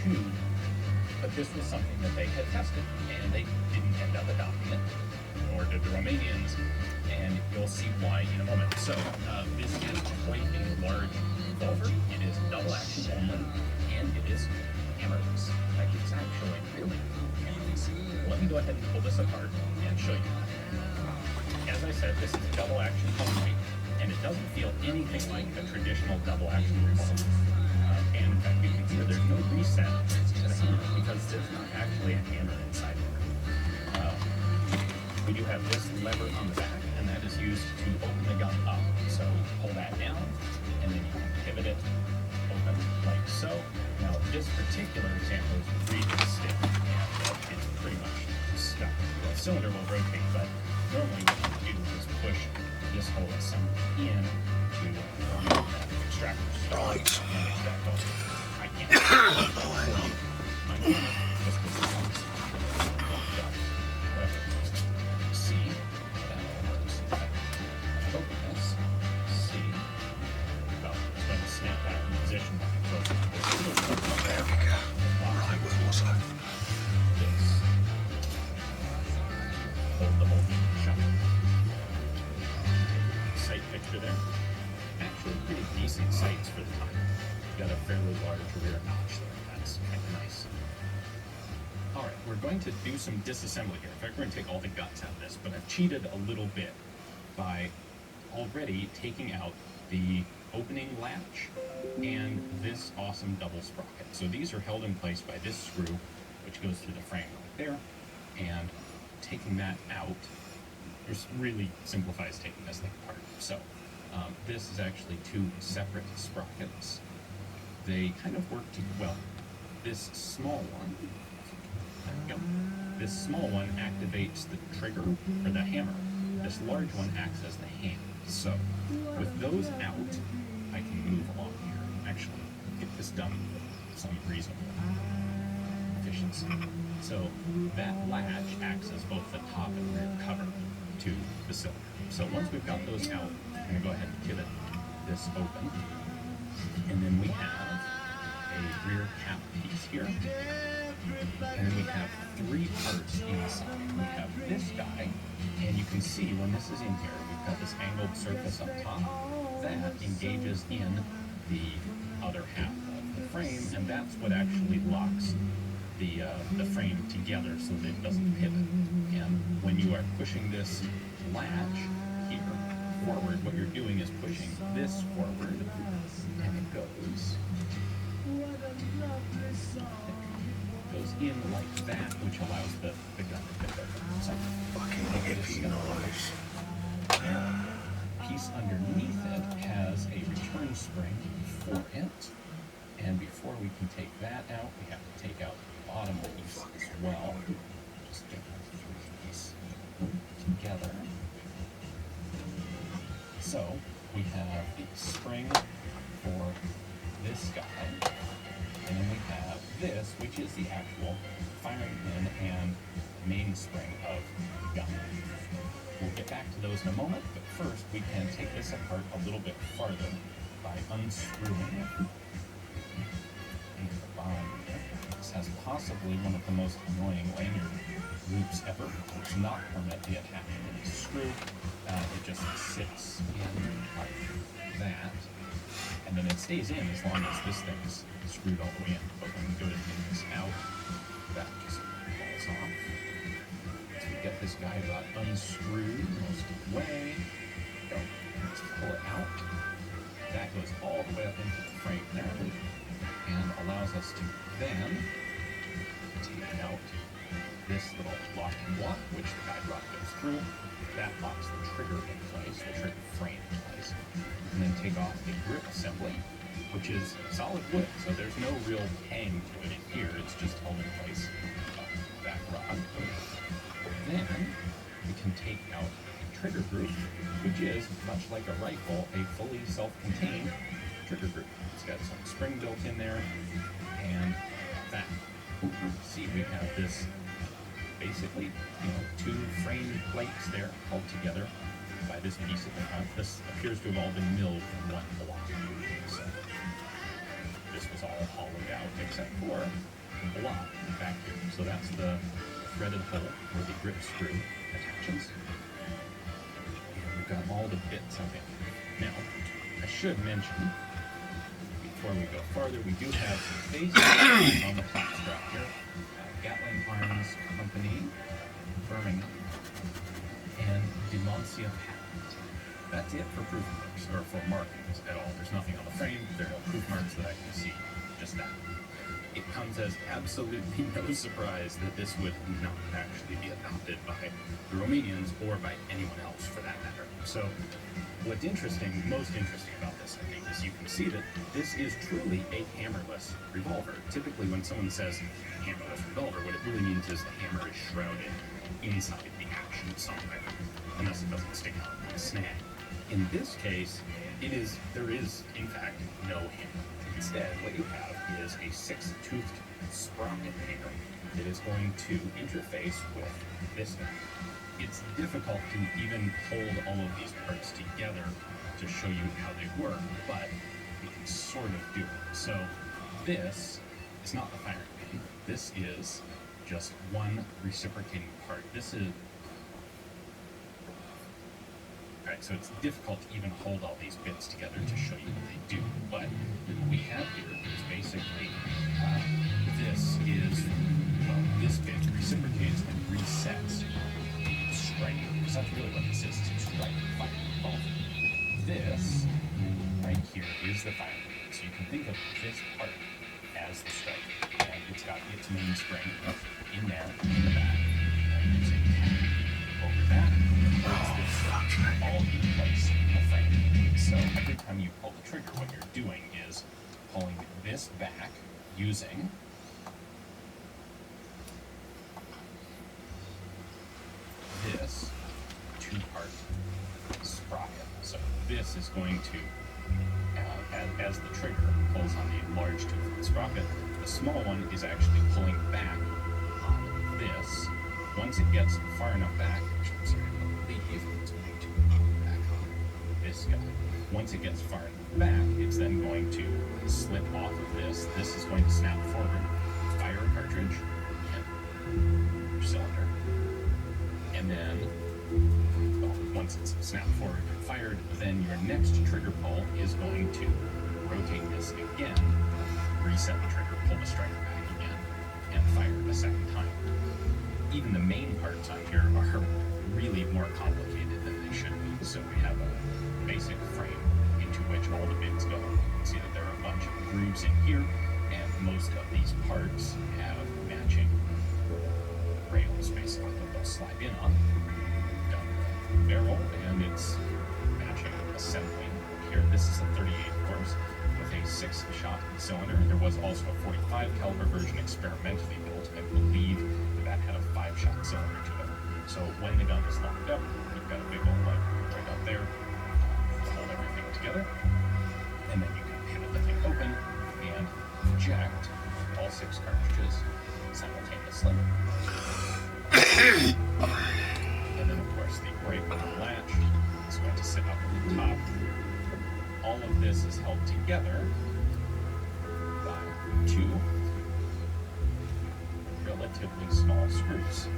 two, but this was something that they had tested, and they didn't end up adopting it, nor did the Romanians, and you'll see why in a moment. So this is quite a large revolver. It is double action only, and it is hammerless. In fact, it's actually really hammerless. Let me go ahead and pull this apart and show you. As I said, this is double action only, and it doesn't feel anything like a traditional double action revolver. And in fact, you can see that there's no reset to the hammer because there's not actually a hammer inside there. We do have this lever on the back, and that is used to open the gun up. So pull that down, and then you can pivot it open like so. Now, this particular example is really stiff, and it's pretty much stuck. The cylinder will rotate, but normally what you do is push this whole assembly in to that extractor. Right. I can't. My camera just goes down. See that all works. Open this. See. Well, it's going to snap back in position. There we go. Right, where was I? This. Hold the whole thing shut. Sight picture there. Actually, pretty decent sights for the time. Got a fairly large rear notch there. That's kind of nice. All right, we're going to do some disassembly here. In fact, we're going to take all the guts out of this, but I've cheated a little bit by already taking out the opening latch and this awesome double sprocket. So these are held in place by this screw, which goes through the frame right there, and taking that out just really simplifies taking this thing apart. So this is actually two separate sprockets. They kind of work together. Well, this small one, there we go. This small one activates the trigger or the hammer. This large one acts as the hand. So with those out, I can move along here and actually get this done with some reasonable efficiency. So that latch acts as both the top and rear cover to the cylinder. So once we've got those out, I'm going to go ahead and pivot this open. And then we have a rear cap piece here. And then we have three parts inside. We have this guy, and you can see when this is in here, we've got this angled surface up top. That engages in the other half of the frame, and that's what actually locks the frame together so that it doesn't pivot. And when you are pushing this latch here forward, what you're doing is pushing this forward, and it goes in like that, which allows the gun to pivot. So, Fucking hippie noise. the piece underneath it has a return spring for it. And before we can take that out, we have to take out the bottom piece as well. Just get these together. So we have the spring for this guy, and then we have this, which is the actual firing pin and mainspring of the gun. We'll get back to those in a moment, but first we can take this apart a little bit farther by unscrewing the bottom here. This has possibly one of the most annoying lanyard loops ever. It's not permanently attached to any screw. It just sits in like that, and then it stays in as long as this thing's screwed all the way in. But when we go to take this out, that just falls off. So we get this guy about unscrewed most of the way. Go, let's pull it out. That goes all the way up into the frame there, and allows us to then take out this little locking block, which the guide rod goes through. That locks the trigger in place, the trigger frame in place, and then take off the grip assembly, which is solid wood, so there's no real hang to it in here. It's just held in place by that rod. Then we can take out the trigger group, which is, much like a rifle, a fully self-contained trigger group. It's got some spring built in there, and that. See, we have this basically, two frame plates there held together by this piece at the front. This appears to have all been milled in one block. So this was all hollowed out and except for the block back here. So that's the threaded hole where the grip screw attaches. And we've got all the bits up in here. Now, I should mention, before we go farther, we do have some faces on the top strap here. Gatling Arms Company, Birmingham, and Demancia Patent. That's it for proof marks, or for markings at all. There's nothing on the frame, there are no proof marks that I can see, just that. It comes as absolutely no surprise that this would not actually be adopted by the Romanians or by anyone else for that matter. So what's most interesting about this, I think, is you can see that this is truly a hammerless revolver. Typically when someone says hammerless revolver, what it really means is the hammer is shrouded inside the action somewhere, unless it doesn't stick out like a snag. In this case, there is, in fact, no hammer. Instead, what you have is a 6-toothed sprocket hammer that is going to interface with this guy. It's difficult to even hold all of these parts together to show you how they work, but we can sort of do it. So this is not the firing pin. This is just one reciprocating part. Alright, so it's difficult to even hold all these bits together to show you what they do, but what we have here is basically, this bit reciprocates and resets the striker, because that's really what this is, it's a striker firing revolver. This, right here, is the firing pin, so you can think of this part as the striker, and it's got its mainspring up in there, in the back, and there's a tap over that. All in place in the frame. So every time you pull the trigger, what you're doing is pulling this back using this two-part sprocket. So this is going to, as the trigger pulls on the large two-foot sprocket, the small one is actually pulling back on this. Once it gets far enough back, it's going to back on this guy. Once it gets far enough back, it's then going to slip off of this. This is going to snap forward, fire a cartridge in your cylinder, and then, once it's snapped forward and fired, then your next trigger pull is going to rotate this again, reset the trigger, pull the striker back again, and fire it a second time. Even the main parts on here are really more complicated than they should be. So we have a basic frame into which all the bits go. You can see that there are a bunch of grooves in here, and most of these parts have matching rails, basically, that they'll slide in on. We've got the barrel, and it's matching assembly here. This is a 38, of course, with a 6-shot cylinder. There was also a 45 caliber version experimentally built. I believe that had a 5-shot cylinder to it. So when the gun is locked up, you've got a big old lug right up there to hold everything together, and then you can pivot the thing open and eject all 6 cartridges simultaneously. And then, of course, the brake latch is going to sit up at the top. All of this is held together by 2 relatively small screws.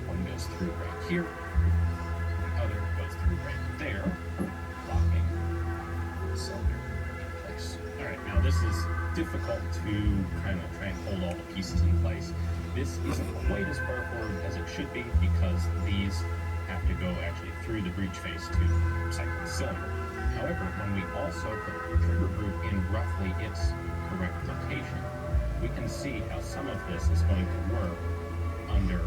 One goes through right here, the other goes through right there, locking the cylinder in place. Alright, now this is difficult to kind of try and hold all the pieces in place. This isn't quite as far forward as it should be because these have to go actually through the breech face to cycle the cylinder. However, when we also put the trigger group in roughly its correct location, we can see how some of this is going to work under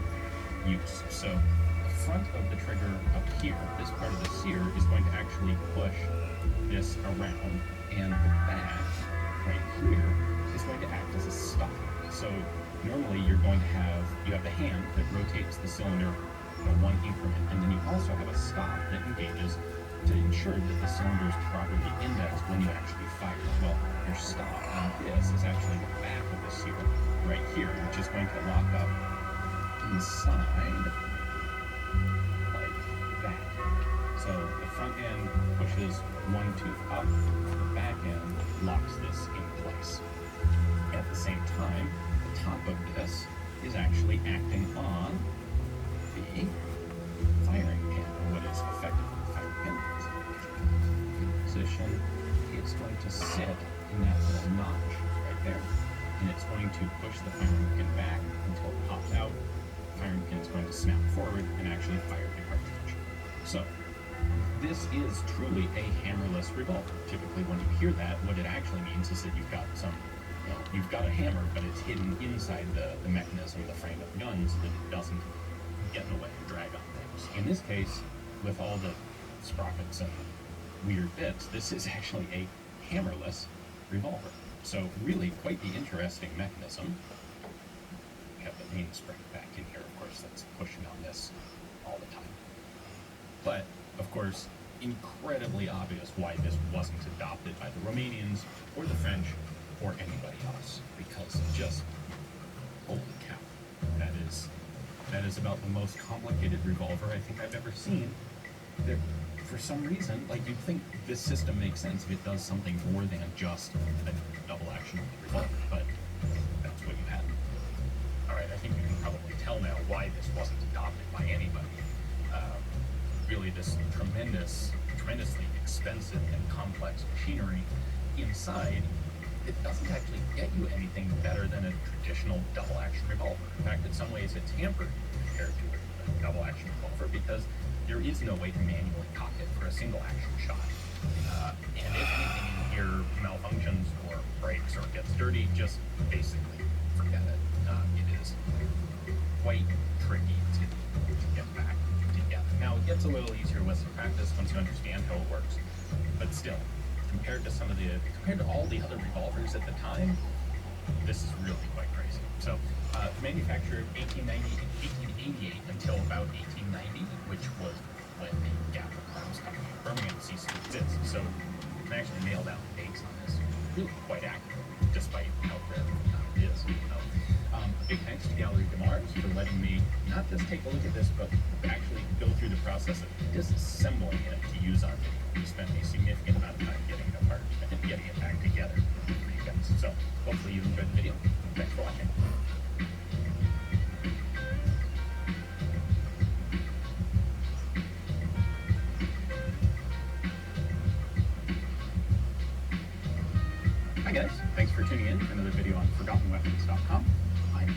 use. So the front of the trigger up here, this part of the sear, is going to actually push this around, and the back right here is going to act as a stop. So normally you have the hand that rotates the cylinder in one increment, and then you also have a stop that engages to ensure that the cylinder is properly indexed when you actually fire. Well, your stop on this is actually the back of the sear right here, which is going to lock up inside like that. So the front end pushes one tooth up, the back end locks this in place. At the same time, the top of this is actually acting on the firing pin, what is effectively the firing pin. Position, it's going to sit in that little notch right there, and it's going to push the firing pin back until it pops out. The firing pin is going to snap forward and actually fire the cartridge. So this is truly a hammerless revolver. Typically when you hear that, what it actually means is that you've got you've got a hammer, but it's hidden inside the mechanism, the frame of the gun, so that it doesn't get in the way and drag on things. In this case, with all the sprockets and weird bits, this is actually a hammerless revolver. So really quite the interesting mechanism. We have the mainspring back in here, of course, that's pushing on this all the time. But, of course, incredibly obvious why this wasn't adopted by the Romanians or the French or anybody else, because just, holy cow, that is about the most complicated revolver I think I've ever seen. There, for some reason, like, you'd think this system makes sense if it does something more than just a double-action revolver, but that's what you had. Alright, I think you can probably tell now why this wasn't adopted by anybody. Really this tremendously expensive and complex machinery inside, it doesn't actually get you anything better than a traditional double-action revolver. In fact, in some ways it's hampered compared to a double-action revolver because there is no way to manually cock it for a single-action shot. And if anything in here malfunctions or breaks or gets dirty, just basically forget it. It is quite tricky to get back together. Now, it gets a little easier with some practice once you understand how it works, but still, compared to all the other revolvers at the time, this is really quite crazy. So, manufactured 1888 until about 1890, which was when the gap of arms coming out of Birmingham ceased to exist. So, you can actually nail down the dates on this really quite accurate, despite how rare it is. Big thanks to Gallery de Mars for letting me not just take a look at this, but actually go through the process of disassembling it to use on video. We spent a significant amount of time getting it apart and getting it back together for you guys. So hopefully you enjoyed the video. Thanks for watching. Hi guys, thanks for tuning in to another video on ForgottenWeapons.com. I'm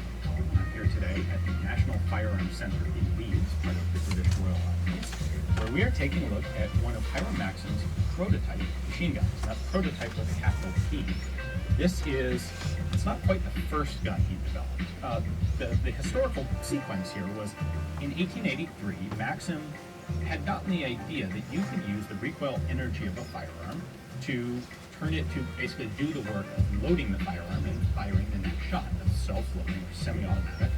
here today at the National Firearms Center in Leeds, part of the British Royal Army, where we are taking a look at one of Hiram Maxim's prototype machine guns. That's prototype with a capital P. It's not quite the first gun he developed. The historical sequence here was in 1883, Maxim had gotten the idea that you could use the recoil energy of a firearm to turn it to basically do the work of loading the firearm and firing the next shot. That's self-loading or semi-automatic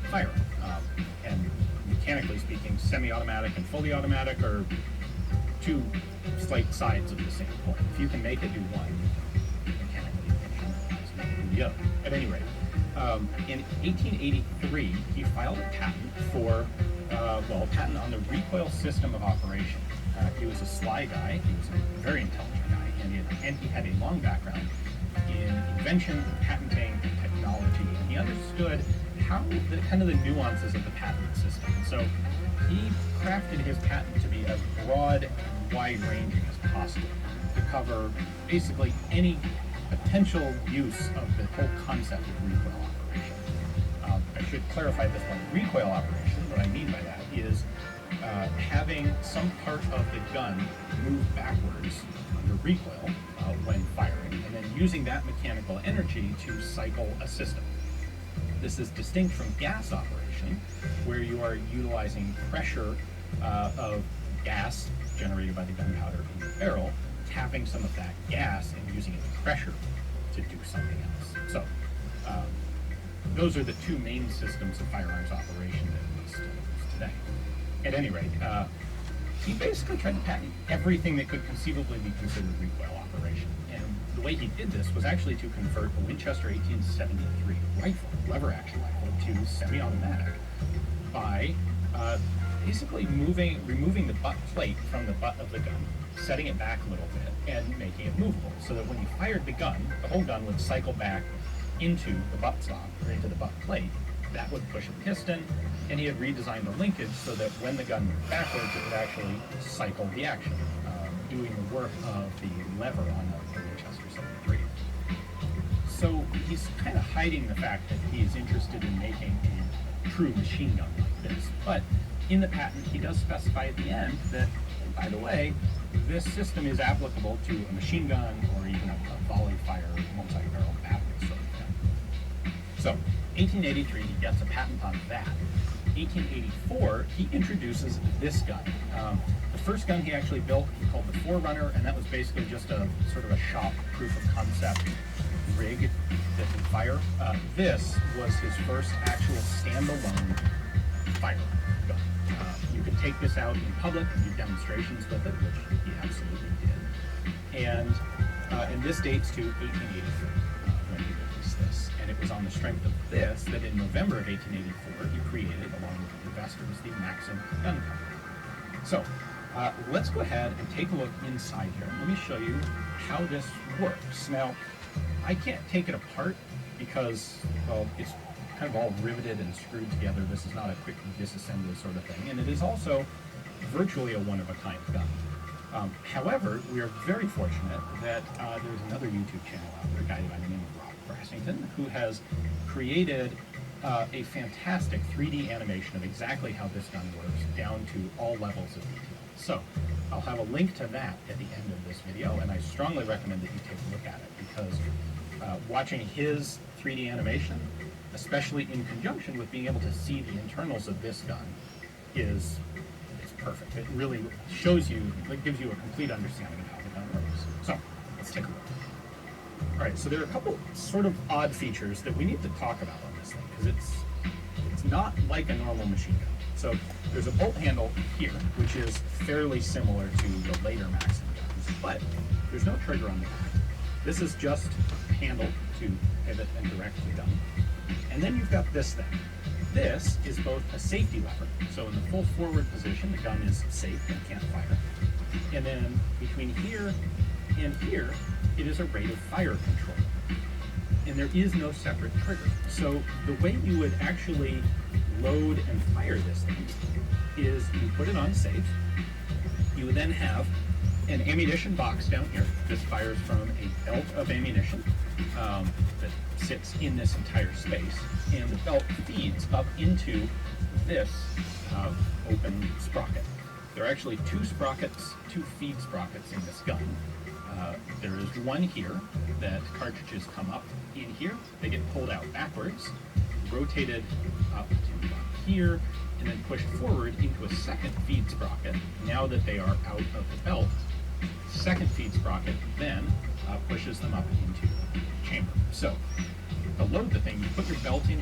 firearm. And mechanically speaking, semi-automatic and fully automatic are two slight sides of the same coin. If you can make it do one, mechanically you can make it do the other. At any rate, in 1883, he filed a patent for, a patent on the recoil system of operation. He was a sly guy, he was a very intelligent guy, and he had a long background in invention, patenting, and technology, and he understood how the nuances of the patent system. And so he crafted his patent to be as broad and wide-ranging as possible, to cover basically any potential use of the whole concept of recoil operation. I should clarify this one. Recoil operation, what I mean by that is having some part of the gun move backwards under recoil when firing, and then using that mechanical energy to cycle a system. This is distinct from gas operation, where you are utilizing pressure of gas generated by the gunpowder in the barrel, tapping some of that gas and using its pressure to do something else. So those are the two main systems of firearms operation that we still use today. At any rate, he basically tried to patent everything that could conceivably be considered recoil operation. And the way he did this was actually to convert a Winchester 1873 rifle, lever-action rifle, to semi-automatic by basically removing the butt plate from the butt of the gun, setting it back a little bit, and making it movable, so that when you fired the gun, the whole gun would cycle back into the butt stop, or into the butt plate, that would push a piston, and he had redesigned the linkage so that when the gun moved backwards, it would actually cycle the action, doing the work of the lever on a Winchester 73. So he's kind of hiding the fact that he's interested in making a true machine gun like this. But in the patent, he does specify at the end that, by the way, this system is applicable to a machine gun or even a volley fire multi-barrel battery sort of thing. So, 1883, he gets a patent on that. 1884, he introduces this gun. The first gun he actually built, he called the Forerunner, and that was basically just a sort of a shop proof of concept rig that would fire. This was his first actual standalone fire gun. You could take this out in public and do demonstrations with it, which he absolutely did. And this dates to 1883 when he released this. And it was on the strength of this that in November of 1884 he created, along with investors, the Maxim Gun Company. So let's go ahead and take a look inside here. Let me show you how this works. Now, I can't take it apart because, well, it's kind of all riveted and screwed together. This is not a quick disassembly sort of thing, and it is also virtually a one-of-a-kind gun. However, we are very fortunate that there's another YouTube channel out there, a guy by the name of Rob Brassington, who has created a fantastic 3D animation of exactly how this gun works, down to all levels of detail. So, I'll have a link to that at the end of this video, and I strongly recommend that you take a look at it, because watching his 3D animation, especially in conjunction with being able to see the internals of this gun, is perfect. It really shows you, it gives you a complete understanding of how the gun works. So, let's take a look. Alright, so there are a couple sort of odd features that we need to talk about on this thing, because it's not like a normal machine gun. So, there's a bolt handle here, which is fairly similar to the later Maxim guns, but there's no trigger on the back. This is just a handle to pivot and direct the gun. And then you've got this thing. This is both a safety lever, so in the full forward position, the gun is safe and can't fire. And then between here and here, it is a rate of fire control. And there is no separate trigger. So the way you would actually load and fire this thing is you put it on safe. You would then have an ammunition box down here. This fires from a belt of ammunition that sits in this entire space, and the belt feeds up into this open sprocket. There are actually two sprockets, two feed sprockets in this gun. There is one here that cartridges come up in here. They get pulled out backwards, rotated up to here, and then pushed forward into a second feed sprocket. Now that they are out of the belt, second feed sprocket then pushes them up into the chamber. So, to load the thing, you put your belt in